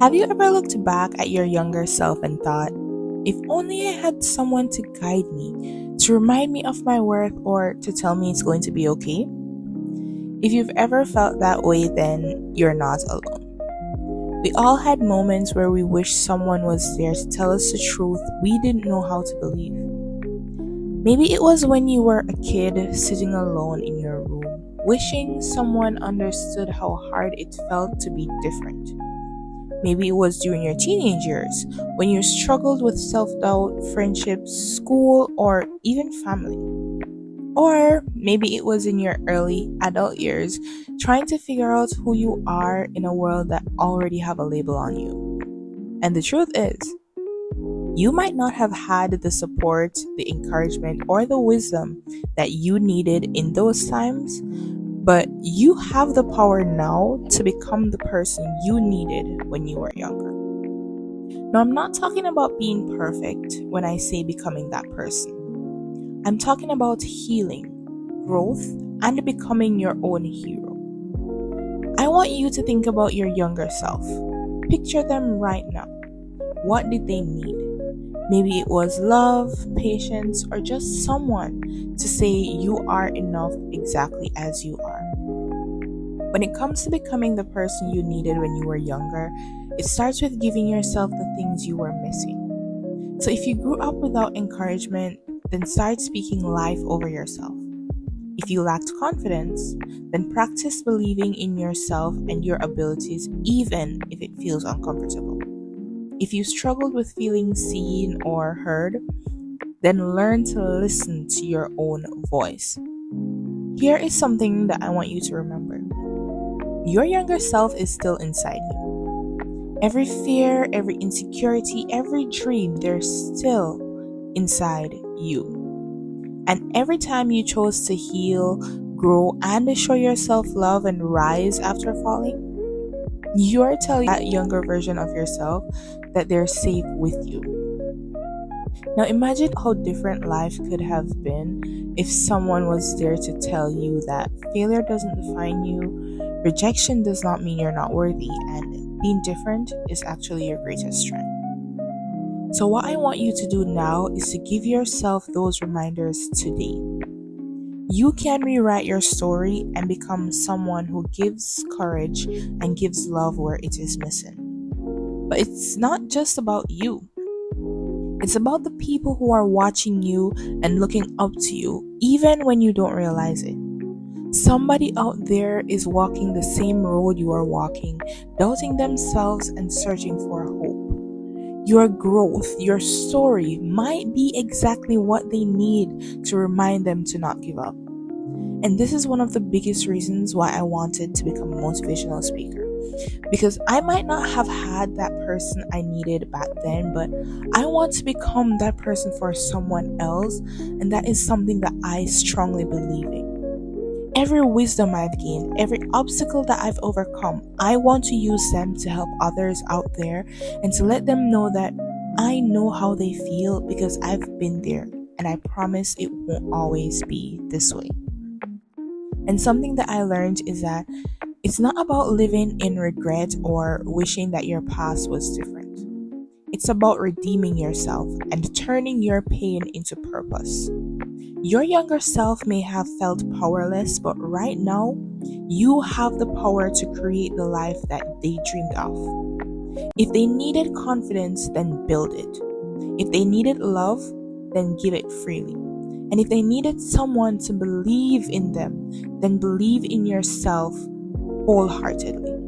Have you ever looked back at your younger self and thought, if only I had someone to guide me, to remind me of my worth, or to tell me it's going to be okay? If you've ever felt that way, then you're not alone. We all had moments where we wish someone was there to tell us the truth we didn't know how to believe. Maybe it was when you were a kid sitting alone in your room, wishing someone understood how hard it felt to be different. Maybe it was during your teenage years when you struggled with self doubt, friendships, school, or even family. Or maybe it was in your early adult years trying to figure out who you are in a world that already have a label on you. And the truth is, you might not have had the support, the encouragement, or the wisdom that you needed in those times, but you have the power now to become the person you needed when you were younger. Now, I'm not talking about being perfect when I say becoming that person. I'm talking about healing, growth, and becoming your own hero. I want you to think about your younger self. Picture them right now. What did they need? Maybe it was love, patience, or just someone to say you are enough exactly as you are. When it comes to becoming the person you needed when you were younger, it starts with giving yourself the things you were missing. So if you grew up without encouragement, then start speaking life over yourself. If you lacked confidence, then practice believing in yourself and your abilities even if it feels uncomfortable. If you struggled with feeling seen or heard, then learn to listen to your own voice. Here is something that I want you to remember. Your younger self is still inside you. Every fear, every insecurity, every dream, they're still inside you. And every time you chose to heal, grow, and show yourself love and rise after falling, you are telling that younger version of yourself that they're safe with you. Now imagine how different life could have been if someone was there to tell you that failure doesn't define you, rejection does not mean you're not worthy, and being different is actually your greatest strength. So what I want you to do now is to give yourself those reminders today. You can rewrite your story and become someone who gives courage and gives love where it is missing. But it's not just about you. It's about the people who are watching you and looking up to you, even when you don't realize it. Somebody out there is walking the same road you are walking, doubting themselves and searching for hope. Your growth, your story might be exactly what they need to remind them to not give up. And this is one of the biggest reasons why I wanted to become a motivational speaker. Because I might not have had that person I needed back then, but I want to become that person for someone else, and that is something that I strongly believe in. Every wisdom I've gained, every obstacle that I've overcome, I want to use them to help others out there and to let them know that I know how they feel because I've been there, and I promise it won't always be this way. And something that I learned is that it's not about living in regret or wishing that your past was different. It's about redeeming yourself and turning your pain into purpose. Your younger self may have felt powerless, but right now, you have the power to create the life that they dreamed of. If they needed confidence, then build it. If they needed love, then give it freely. And if they needed someone to believe in them, then believe in yourself wholeheartedly.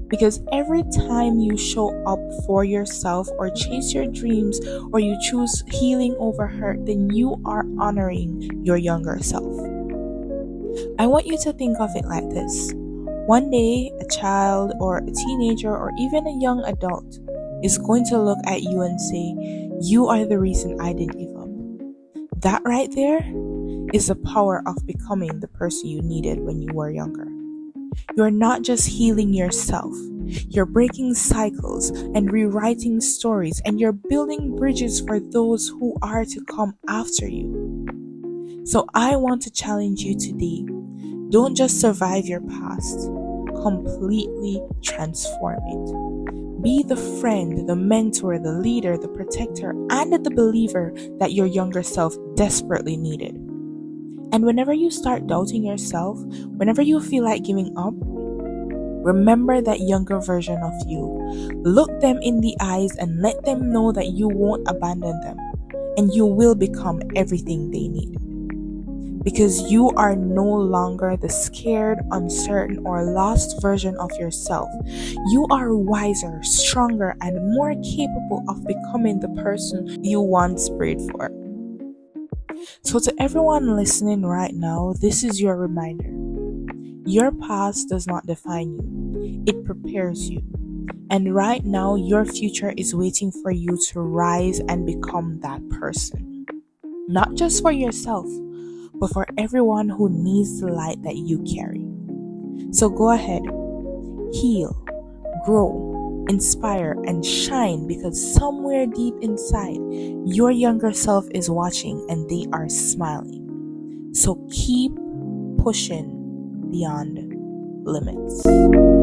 Because every time you show up for yourself or chase your dreams or you choose healing over hurt, then you are honoring your younger self. I want you to think of it like this. One day, a child or a teenager or even a young adult is going to look at you and say, "You are the reason I didn't give up." That right there is the power of becoming the person you needed when you were younger. You're not just healing yourself, you're breaking cycles and rewriting stories, and you're building bridges for those who are to come after you. So I want to challenge you today. Don't just survive your past, completely transform it. Be the friend, the mentor, the leader, the protector, and the believer that your younger self desperately needed. And whenever you start doubting yourself, whenever you feel like giving up, remember that younger version of you. Look them in the eyes and let them know that you won't abandon them and you will become everything they need. Because you are no longer the scared, uncertain, or lost version of yourself. You are wiser, stronger, and more capable of becoming the person you once prayed for. So, to everyone listening right now, this is your reminder. Your past does not define you, it prepares you. And right now, your future is waiting for you to rise and become that person. Not just for yourself, but for everyone who needs the light that you carry. So go ahead, heal, grow, inspire, and shine, because somewhere deep inside, your younger self is watching and they are smiling. So keep pushing beyond limits.